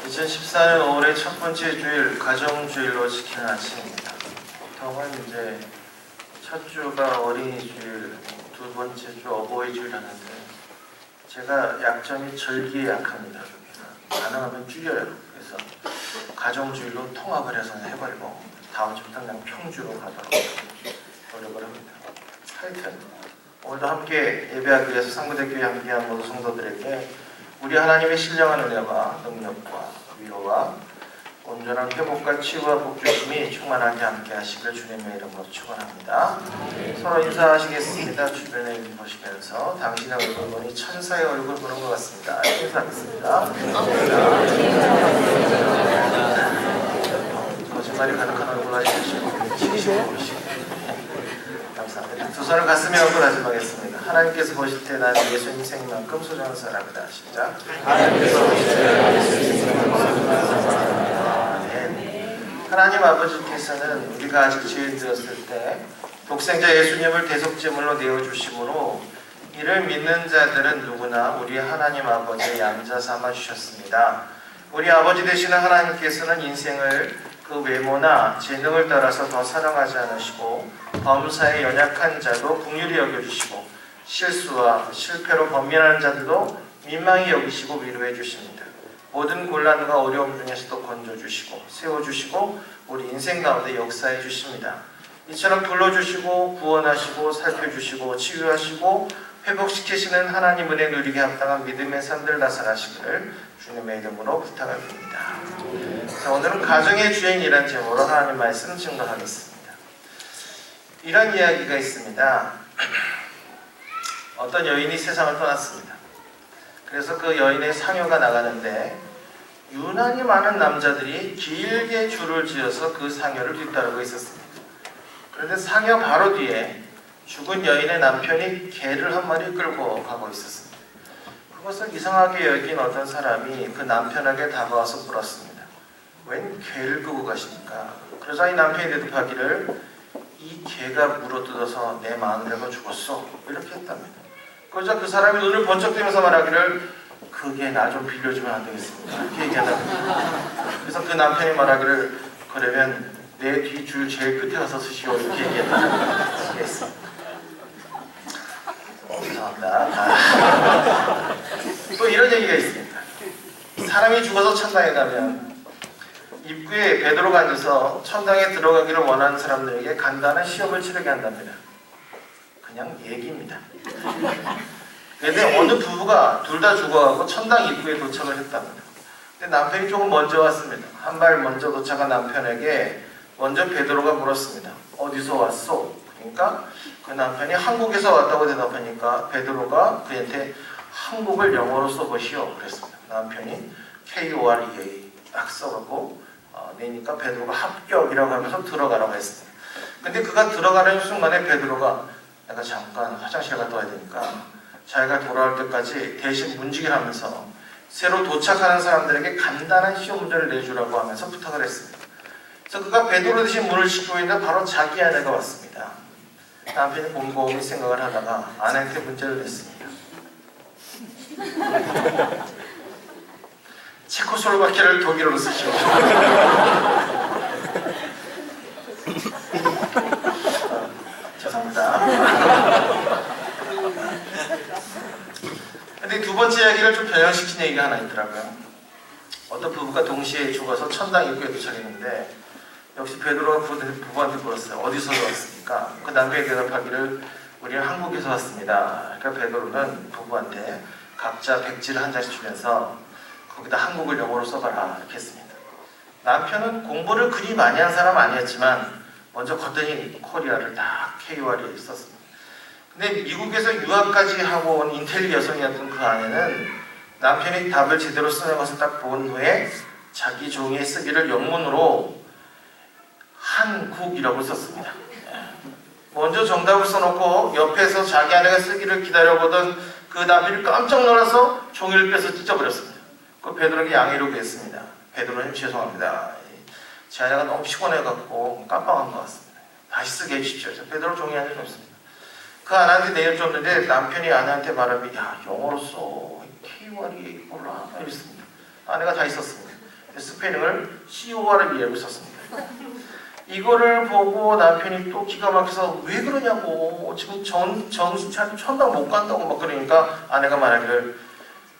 2014년 5월의 첫 번째 주일, 가정주일로 지키는 아침입니다. 보통은 이제 첫 주가 어린이 주일, 두 번째 주 어버이 주일 하는데 제가 약점이 절기에 약합니다. 가능하면 줄여요. 그래서 가정주일로 통합을 해서 해버리고 다음 주부터 그냥 평주로 가도록 노력을 합니다. 하여튼 오늘도 함께 예배하기 위해서 상부대교회 함께한 모든 성도들에게 우리 하나님의 신령한 은혜와 능력과 위로와 온전한 회복과 치유와 복주심이 충만하게 함께 하시길 주님의 이름으로 축원합니다. 서로 인사하시겠습니다. 주변에 보시면서 당신의 얼굴 보니 천사의 얼굴 보는 것 같습니다. 인사하겠습니다. 거짓말이 가득한 얼굴 하시고 진심으로 보시고 감사합니다. 두 손을 가슴에 얹고 다짐하겠습니다. 하나님께서 보실 때 나는 예수님 생만큼 소중한 사람이다. 시작. 하나님께서 보실 때 나는 예수님 생만큼 소중한 사람이다. 네. 하나님 아버지께서는 우리가 아직 죄인되었을 때 독생자 예수님을 대속제물로 내어주심으로 이를 믿는 자들은 누구나 우리 하나님 아버지의 양자 삼아 주셨습니다. 우리 아버지 되시는 하나님께서는 인생을 그 외모나 재능을 따라서 더 사랑하지 않으시고 범사에 연약한 자도 긍휼히 여겨주시고 실수와 실패로 번민하는 자들도 민망히 여기시고 위로해 주십니다. 모든 곤란과 어려움 중에서도 건져주시고 세워주시고 우리 인생 가운데 역사해 주십니다. 이처럼 불러주시고 구원하시고 살펴주시고 치유하시고 회복시키시는 하나님 은혜 누리게 합당한 믿음의 삶들 나살하시기를 주님의 이름으로 부탁을 드립니다. 자, 오늘은 가정의 주인이라는 제목으로 하나님 말씀 증거하겠습니다. 이런 이야기가 있습니다. 어떤 여인이 세상을 떠났습니다. 그래서 그 여인의 상여가 나가는데 유난히 많은 남자들이 길게 줄을 지어서 그 상여를 뒤따르고 있었습니다. 그런데 상여 바로 뒤에 죽은 여인의 남편이 개를 한 마리 끌고 가고 있었습니다. 그것을 이상하게 여긴 어떤 사람이 그 남편에게 다가와서 물었습니다. 웬 개를 끌고 가십니까? 그러자 이 남편이 대답하기를 이 개가 물어뜯어서 내 마누라가 죽었어. 이렇게 했답니다. 그러자 그 사람이 눈을 번쩍 뜨면서 말하기를 그게 나 좀 빌려주면 안 되겠습니까? 이렇게 얘기하답니다. 그래서 그 남편이 말하기를 그러면 내 뒤 줄 제일 끝에 가서 쓰시오. 이렇게 얘기했습니다. 감사합니다. 또 이런 얘기가 있습니다. 사람이 죽어서 천당에 가면 입구에 베드로가 앉아서 천당에 들어가기를 원하는 사람들에게 간단한 시험을 치르게 한답니다. 그냥 얘기입니다. 그런데 어느 부부가 둘 다 죽어가고 천당 입구에 도착을 했답니다. 근데 남편이 조금 먼저 왔습니다. 한 발 먼저 도착한 남편에게 먼저 베드로가 물었습니다. 어디서 왔소? 그러니까 그 남편이 한국에서 왔다고 대답하니까 베드로가 그한테 한국을 영어로 써보시오 그랬습니다. 남편이 KOREA 딱 써갖고 내니까 베드로가 합격이라고 하면서 들어가라고 했습니다. 근데 그가 들어가는 순간에 베드로가 내가 잠깐 화장실 갔다 와야 되니까 자기가 돌아올 때까지 대신 문지기를 하면서 새로 도착하는 사람들에게 간단한 시험 문제를 내주라고 하면서 부탁을 했습니다. 그래서 그가 베드로 대신 문을 닫고 있는데 바로 자기 아내가 왔습니다. 남편이 곰곰이 생각을 하다가 아내한테 문제를 냈습니다. 체코슬로바키아를 독일어로 쓰시오. 죄송합니다. 근데 두 번째 이야기를 좀 변형시킨 얘기가 하나 있더라고요. 어떤 부부가 동시에 죽어서 천당 입구에 도착했는데 역시 베드로가 부부한테 물었어요. 어디서 왔습니까? 그 남편이 대답하기를 우리는 한국에서 왔습니다. 그러니까 베드로는 부부한테 각자 백지를 한 장씩 주면서 거기다 한국을 영어로 써봐라 이렇게 했습니다. 남편은 공부를 그리 많이 한 사람 아니었지만 먼저 걷더니 코리아를 딱 KOR에 썼습니다. 근데 미국에서 유학까지 하고 온 인텔리 여성이었던 그 아내는 남편이 답을 제대로 쓰는 것을 딱 본 후에 자기 종이에 쓰기를 영문으로 한국이라고 썼습니다. 먼저 정답을 써놓고 옆에서 자기 아내가 쓰기를 기다려보던 그 남편이 깜짝 놀라서 종이를 빼서 찢어버렸습니다. 그 베드로에게 양해를 구했습니다. 베드로님 죄송합니다. 제 아내가 너무 피곤해갖고 깜빡한 것 같습니다. 다시 쓰게 해주십시오. 베드로 종이 한 장 없습니다. 그 아내한테 내려줬는데 남편이 아내한테 말하면 야 영어로 써 KOREA 몰라 이랬습니다. 아내가 다 있었습니다. 스페링을 COR이라고 썼습니다. 이거를 보고 남편이 또 기가 막혀서 왜 그러냐고, 지금 정신 차리고 천당 못 간다고 막 그러니까 아내가 말하기를,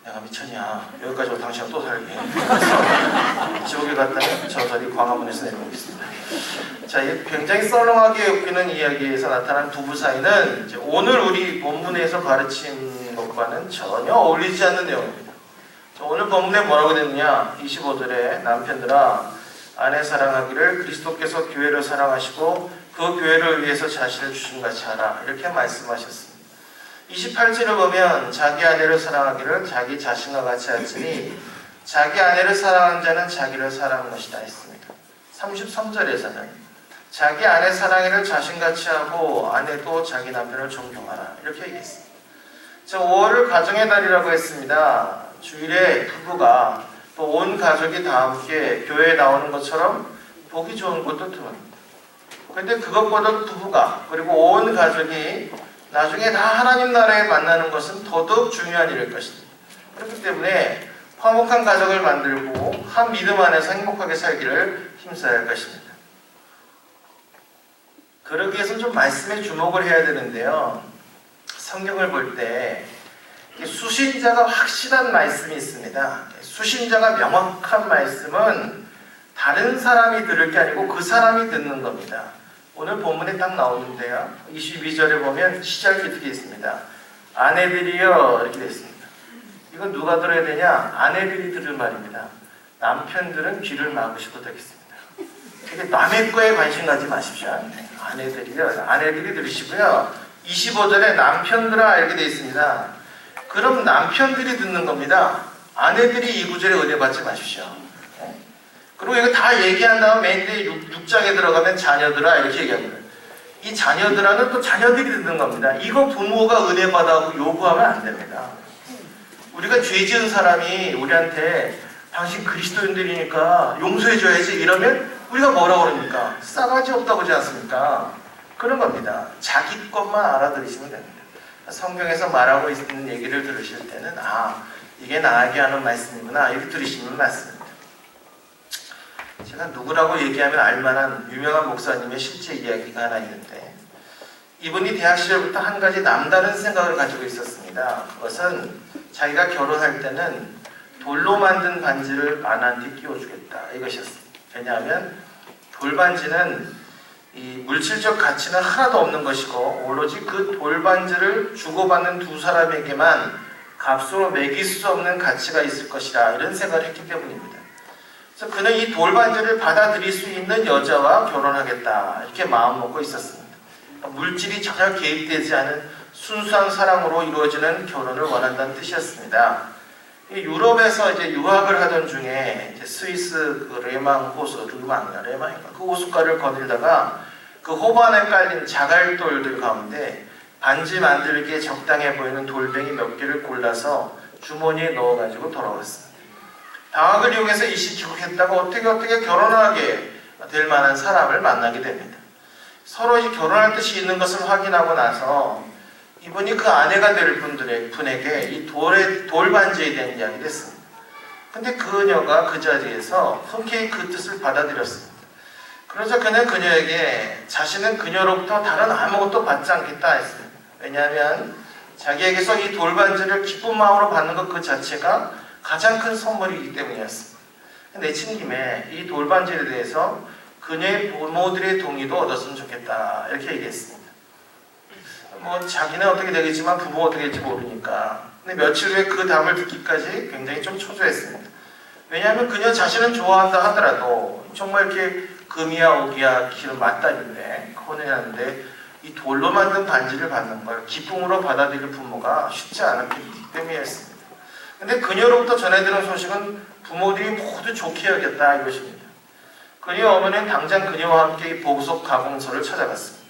내가 미쳤냐, 여기까지 오면 당신은 또 살게. 그래서 지옥에 갔다가 저절이 광화문에서 내려오고 있습니다. 자, 이 굉장히 썰렁하게 웃기는 이야기에서 나타난 부부 사이는 이제 오늘 우리 본문에서 가르친 것과는 전혀 어울리지 않는 내용입니다. 오늘 본문에 뭐라고 됐느냐, 25절에 남편들아 아내 사랑하기를 그리스도께서 교회를 사랑하시고 그 교회를 위해서 자신을 주신같이 하라, 이렇게 말씀하셨습니다. 28절을 보면 자기 아내를 사랑하기를 자기 자신과 같이 할지니 자기 아내를 사랑하는 자는 자기를 사랑하는 것이다 했습니다. 33절에서는 자기 아내 사랑하기를 자신같이 하고 아내도 자기 남편을 존경하라, 이렇게 얘기했습니다. 자, 5월을 가정의 달이라고 했습니다. 주일에 부부가 또 온 가족이 다 함께 교회에 나오는 것처럼 보기 좋은 것도 드뭅니다. 그런데 그것보다 부부가 그리고 온 가족이 나중에 다 하나님 나라에 만나는 것은 더더욱 중요한 일일 것입니다. 그렇기 때문에 화목한 가족을 만들고 한 믿음 안에서 행복하게 살기를 힘써야 할 것입니다. 그러기 위해서는 좀 말씀에 주목을 해야 되는데요. 성경을 볼 때 수신자가 확실한 말씀이 있습니다. 수신자가 명확한 말씀은 다른 사람이 들을 게 아니고 그 사람이 듣는 겁니다. 오늘 본문에 딱 나오는데요. 22절에 보면 시작이 이렇게 있습니다. 아내들이여, 이렇게 되어 있습니다. 이건 누가 들어야 되냐? 아내들이 들을 말입니다. 남편들은 귀를 막으셔도 되겠습니다. 이게 남의 거에 관심 가지 마십시오. 아내들이요, 아내들이 들으시고요. 25절에 남편들아, 이렇게 되어 있습니다. 그럼 남편들이 듣는 겁니다. 아내들이 이 구절에 은혜받지 마십시오. 그리고 이거 다 얘기한 다음 맨 뒤에 6장에 들어가면 자녀들아, 이렇게 얘기합니다. 이 자녀들아는 또 자녀들이 듣는 겁니다. 이거 부모가 은혜받아고 요구하면 안 됩니다. 우리가 죄 지은 사람이 우리한테 당신 그리스도인들이니까 용서해줘야지 이러면 우리가 뭐라고 그럽니까? 싸가지 없다고 하지 않습니까? 그런 겁니다. 자기 것만 알아들으시면 됩니다. 성경에서 말하고 있는 얘기를 들으실 때는 이게 나에게 하는 말씀이구나, 이렇게 들으시면 맞습니다. 제가 누구라고 얘기하면 알만한 유명한 목사님의 실제 이야기가 하나 있는데, 이분이 대학 시절부터 한 가지 남다른 생각을 가지고 있었습니다. 그것은 자기가 결혼할 때는 돌로 만든 반지를 아내한테 끼워주겠다, 이것이었습니다. 왜냐하면 돌반지는 이 물질적 가치는 하나도 없는 것이고 오로지 그 돌반지를 주고받는 두 사람에게만 값으로 매길 수 없는 가치가 있을 것이라, 이런 생각을 했기 때문입니다. 그래서 그는 이 돌반지를 받아들일 수 있는 여자와 결혼하겠다, 이렇게 마음먹고 있었습니다. 물질이 전혀 개입되지 않은 순수한 사랑으로 이루어지는 결혼을 원한다는 뜻이었습니다. 유럽에서 이제 유학을 하던 중에 이제 스위스 그 레망 호수, 레망인가, 그 호숫가를 거닐다가 그 호반에 깔린 자갈돌들 가운데 반지 만들기에 적당해 보이는 돌뱅이 몇 개를 골라서 주머니에 넣어가지고 돌아왔습니다. 방학을 이용해서 이시 귀국했다가 어떻게 결혼하게 될 만한 사람을 만나게 됩니다. 서로 이제 결혼할 뜻이 있는 것을 확인하고 나서 이분이 그 아내가 될 분에게 이 돌반지에 대한 이야기를 했습니다. 근데 그녀가 그 자리에서 흔쾌히 그 뜻을 받아들였습니다. 그래서 그는 그녀에게 자신은 그녀로부터 다른 아무것도 받지 않겠다 했습니다. 왜냐하면 자기에게서 이 돌반지를 기쁜 마음으로 받는 것 그 자체가 가장 큰 선물이기 때문이었습니다. 내친 김에 이 돌반지에 대해서 그녀의 부모들의 동의도 얻었으면 좋겠다, 이렇게 얘기했습니다. 자기는 어떻게 되겠지만 부모가 어떻게 될지 모르니까. 근데 며칠 후에 그 답을 듣기까지 굉장히 좀 초조했습니다. 왜냐하면 그녀 자신은 좋아한다 하더라도 정말 이렇게 금이야 오기야 기름 맞다는데 혼내는데 이 돌로 만든 반지를 받는 걸 기쁨으로 받아들일 부모가 쉽지 않았기 때문이었습니다. 근데 그녀로부터 전해들은 소식은 부모들이 모두 좋게 여겼다, 이것입니다. 그녀의 어머니는 당장 그녀와 함께 이 보석 가공소를 찾아갔습니다.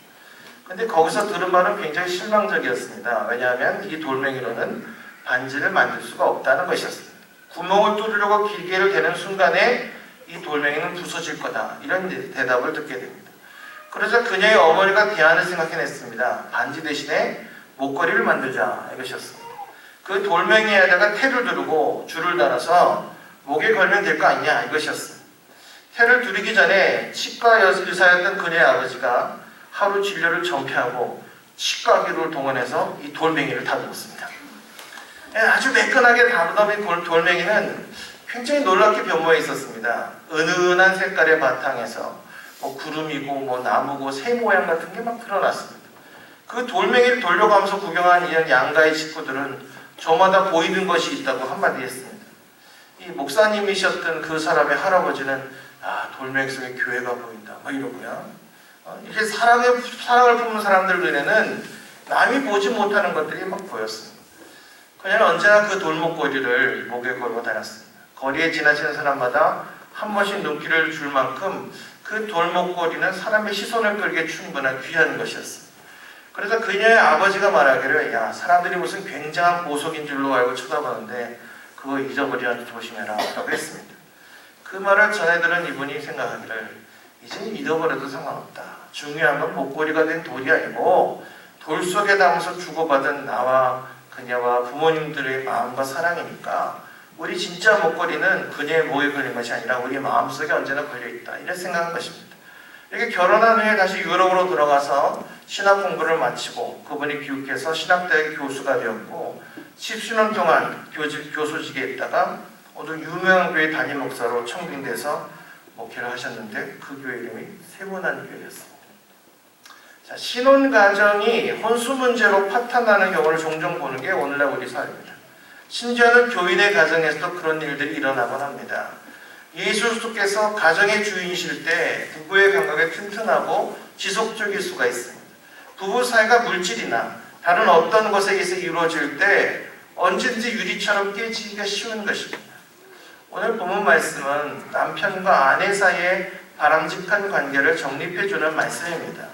근데 거기서 들은 말은 굉장히 실망적이었습니다. 왜냐하면 이 돌멩이로는 반지를 만들 수가 없다는 것이었습니다. 구멍을 뚫으려고 기계를 대는 순간에 이 돌멩이는 부서질 거다, 이런 대답을 듣게 됩니다. 그러자 그녀의 어머니가 대안을 생각해냈습니다. 반지 대신에 목걸이를 만들자, 이것이었습니다. 그 돌멩이에다가 테를 두르고 줄을 달아서 목에 걸면 될 거 아니냐 이것이었습니다. 태를 두르기 전에 치과 의사였던 그녀의 아버지가 하루 진료를 전폐하고 치과기를 동원해서 이 돌멩이를 다듬었습니다. 아주 매끈하게 다듬은 돌멩이는 굉장히 놀랍게 변모해 있었습니다. 은은한 색깔의 바탕에서 구름이고 나무고 새 모양 같은 게 막 드러났습니다. 그 돌멩이를 돌려가면서 구경한 이 양가의 식구들은 저마다 보이는 것이 있다고 한마디 했습니다. 이 목사님이셨던 그 사람의 할아버지는 돌멩이 속에 교회가 보인다 이러고요. 이렇게 사랑을 품는 사람들 눈에는 남이 보지 못하는 것들이 막 보였습니다. 그녀는 언제나 그 돌목걸이를 목에 걸고 다녔습니다. 거리에 지나치는 사람마다 한 번씩 눈길을 줄 만큼 그 돌목걸이는 사람의 시선을 끌기에 충분한 귀한 것이었습니다. 그래서 그녀의 아버지가 말하기를 사람들이 무슨 굉장한 보석인 줄로 알고 쳐다보는데 그거 잊어버리지 조심해라 라고 했습니다. 그 말을 전해들은 이분이 생각하기를 이제 잃어버려도 상관없다. 중요한 건 목걸이가 된 돌이 아니고 돌 속에 담아서 주고받은 나와 그녀와 부모님들의 마음과 사랑이니까 우리 진짜 목걸이는 그녀의 목에 걸린 것이 아니라 우리 마음속에 언제나 걸려있다. 이런 생각한 것입니다. 이렇게 결혼한 후에 다시 유럽으로 돌아가서 신학 공부를 마치고 그분이 귀국해서 신학대학 교수가 되었고 10수년 동안 교수직에 있다가 오늘 유명한 교회 담임 목사로 청빙돼서 목회를 하셨는데 그 교회 이름이 세문안 교회였습니다. 신혼 가정이 혼수 문제로 파탄나는 경우를 종종 보는 게 오늘날 우리 사회입니다. 심지어는 교인의 가정에서도 그런 일들이 일어나곤 합니다. 예수 그리스도께서 가정의 주인이실 때 부부의 감각이 튼튼하고 지속적일 수가 있습니다. 부부 사이가 물질이나 다른 어떤 것에 의해서 이루어질 때 언제든지 유리처럼 깨지기가 쉬운 것입니다. 오늘 본문 말씀은 남편과 아내 사이의 바람직한 관계를 정립해주는 말씀입니다.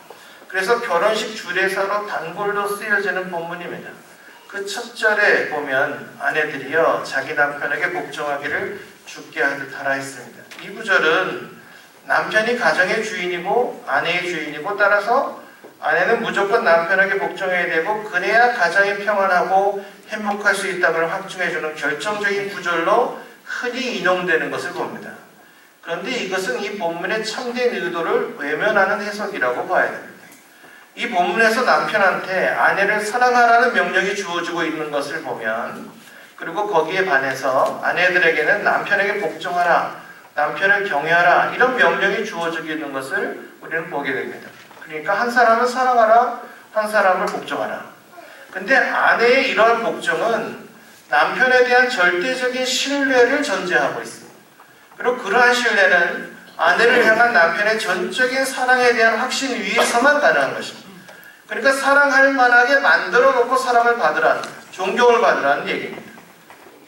그래서 결혼식 주례사로 단골로 쓰여지는 본문입니다. 그 첫 절에 보면 아내들이여 자기 남편에게 복종하기를 주께 하듯 하라 했습니다. 이 구절은 남편이 가정의 주인이고 아내의 주인이고 따라서 아내는 무조건 남편에게 복종해야 되고 그래야 가정이 평안하고 행복할 수 있다고 확증해주는 결정적인 구절로 흔히 인용되는 것을 봅니다. 그런데 이것은 이 본문의 참된 의도를 외면하는 해석이라고 봐야 됩니다. 이 본문에서 남편한테 아내를 사랑하라는 명령이 주어지고 있는 것을 보면 그리고 거기에 반해서 아내들에게는 남편에게 복종하라, 남편을 경외하라 이런 명령이 주어지고 있는 것을 우리는 보게 됩니다. 그러니까 한 사람은 사랑하라, 한 사람을 복종하라. 근데 아내의 이러한 복종은 남편에 대한 절대적인 신뢰를 전제하고 있습니다. 그리고 그러한 신뢰는 아내를 향한 남편의 전적인 사랑에 대한 확신 위에서만 가능한 것입니다. 그러니까 사랑할 만하게 만들어 놓고 사랑을 받으라는, 존경을 받으라는 얘기입니다.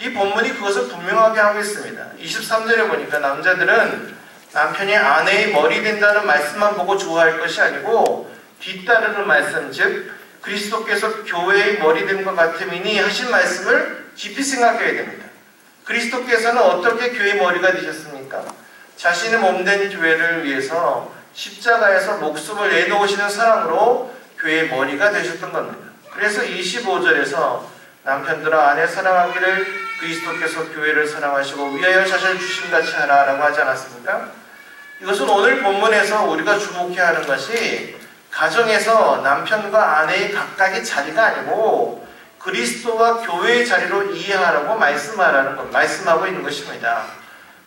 이 본문이 그것을 분명하게 하고 있습니다. 23절에 보니까 남자들은 남편이 아내의 머리 된다는 말씀만 보고 좋아할 것이 아니고 뒤따르는 말씀, 즉 그리스도께서 교회의 머리 된 것 같음이니 하신 말씀을 깊이 생각해야 됩니다. 그리스도께서는 어떻게 교회의 머리가 되셨습니까? 자신의 몸된 교회를 위해서 십자가에서 목숨을 내놓으시는 사랑으로 교회의 머리가 되셨던 겁니다. 그래서 25절에서 남편들아 아내 사랑하기를 그리스도께서 교회를 사랑하시고 위하여 자신을 주심같이 하라라고 하지 않았습니까? 이것은 오늘 본문에서 우리가 주목해야 하는 것이 가정에서 남편과 아내의 각각의 자리가 아니고 그리스도와 교회의 자리로 이해하라고 말씀하고 있는 것입니다.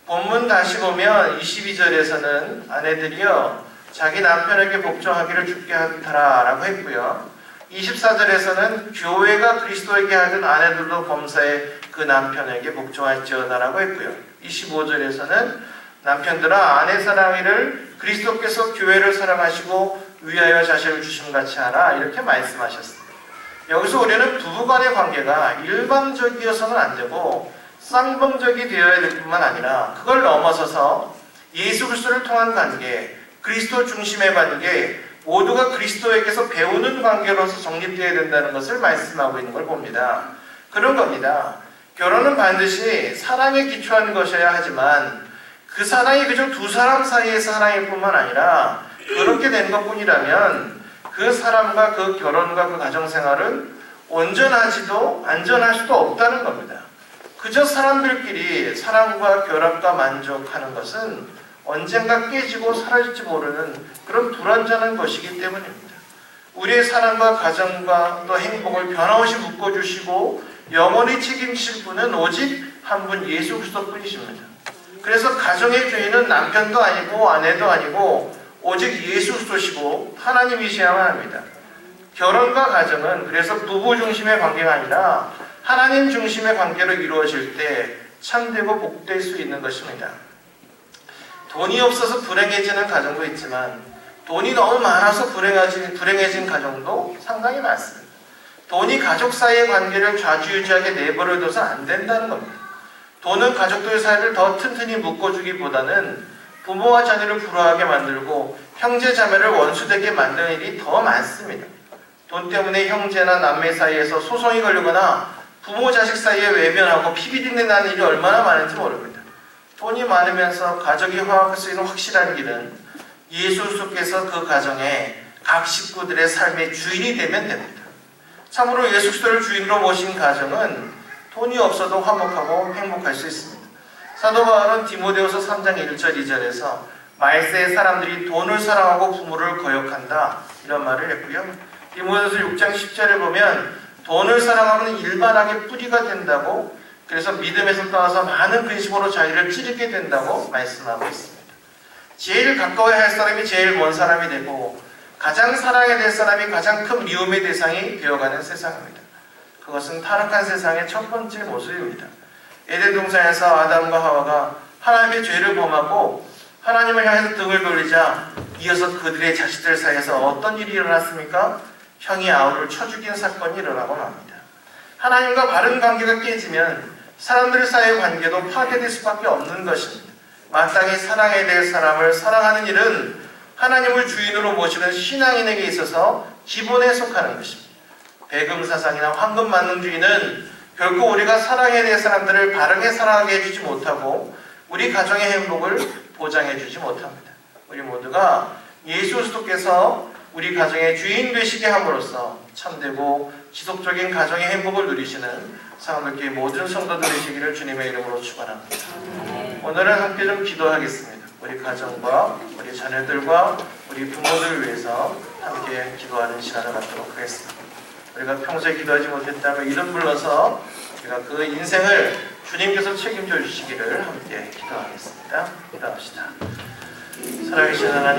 본문 다시 보면 22절에서는 아내들이여 자기 남편에게 복종하기를 주께 하라 라고 했고요. 24절에서는 교회가 그리스도에게 하던 아내들도 범사에 그 남편에게 복종할지어다 라고 했고요. 25절에서는 남편들아 아내 사랑하기를 그리스도께서 교회를 사랑하시고 위하여 자신을 주심같이 하라 이렇게 말씀하셨습니다. 여기서 우리는 부부간의 관계가 일방적이어서는 안 되고 쌍방적이 되어야 될 뿐만 아니라 그걸 넘어서서 예수 그리스도를 통한 관계, 그리스도 중심의 관계, 모두가 그리스도에게서 배우는 관계로서 정립되어야 된다는 것을 말씀하고 있는 걸 봅니다. 그런 겁니다. 결혼은 반드시 사랑에 기초한 것이어야 하지만 그 사랑이 그저 두 사람 사이의 사랑일 뿐만 아니라 그렇게 된 것뿐이라면 그 사람과 그 결혼과 그 가정생활은 온전하지도 안전할 수도 없다는 겁니다. 그저 사람들끼리 사랑과 결합과 만족하는 것은 언젠가 깨지고 사라질지 모르는 그런 불완전한 것이기 때문입니다. 우리의 사랑과 가정과 또 행복을 변함없이 묶어주시고 영원히 책임질 분은 오직 한 분 예수 그리스도뿐이십니다. 그래서 가정의 주인은 남편도 아니고 아내도 아니고 오직 예수 그리스도시고 하나님이셔야만 합니다. 결혼과 가정은 그래서 부부 중심의 관계가 아니라 하나님 중심의 관계로 이루어질 때 참되고 복될 수 있는 것입니다. 돈이 없어서 불행해지는 가정도 있지만 돈이 너무 많아서 불행해진 가정도 상당히 많습니다. 돈이 가족 사이의 관계를 좌지우지하게 내버려둬서 안 된다는 겁니다. 돈은 가족들 사이를 더 튼튼히 묶어주기보다는 부모와 자녀를 불화하게 만들고 형제 자매를 원수되게 만드는 일이 더 많습니다. 돈 때문에 형제나 남매 사이에서 소송이 걸리거나 부모 자식 사이에 외면하고 피비린내 나는 일이 얼마나 많은지 모릅니다. 돈이 많으면서 가족이 화합할 수 있는 확실한 길은 예수 그리스도께서 그 가정에 각 식구들의 삶의 주인이 되면 됩니다. 참으로 예수 그리스도를 주인으로 모신 가정은 돈이 없어도 화목하고 행복할 수 있습니다. 사도 바울은 디모데후서 3장 1절 2절에서 말세의 사람들이 돈을 사랑하고 부모를 거역한다 이런 말을 했고요. 디모데후서 6장 10절에 보면 돈을 사랑하면 일반하게 뿌리가 된다고, 그래서 믿음에서 떠나서 많은 근심으로 자기를 찌르게 된다고 말씀하고 있습니다. 제일 가까워야 할 사람이 제일 먼 사람이 되고 가장 사랑해야 될 사람이 가장 큰 미움의 대상이 되어가는 세상입니다. 그것은 타락한 세상의 첫 번째 모습입니다. 에덴 동산에서 아담과 하와가 하나님의 죄를 범하고 하나님을 향해서 등을 돌리자 이어서 그들의 자식들 사이에서 어떤 일이 일어났습니까? 형이 아우를 쳐 죽인 사건이 일어나고 맙니다. 하나님과 바른 관계가 깨지면 사람들 사이의 관계도 파괴될 수밖에 없는 것입니다. 마땅히 사랑해야 될 사람을 사랑하는 일은 하나님을 주인으로 모시는 신앙인에게 있어서 기본에 속하는 것입니다. 배금사상이나 황금만능주의는 결코 우리가 사랑해야 될 사람들을 바르게 사랑하게 해주지 못하고 우리 가정의 행복을 보장해주지 못합니다. 우리 모두가 예수 그리스도께서 우리 가정의 주인 되시게 함으로써 참되고 지속적인 가정의 행복을 누리시는 사랑교회 모든 성도들 되시기를 주님의 이름으로 축원합니다. 오늘은 함께 좀 기도하겠습니다. 우리 가정과 우리 자녀들과 우리 부모들을 위해서 함께 기도하는 시간을 갖도록 하겠습니다. 우리가 평소에 기도하지 못했다면 이름 불러서 우리가 그 인생을 주님께서 책임져 주시기를 함께 기도하겠습니다. 기도합시다. 살아계신 하나님,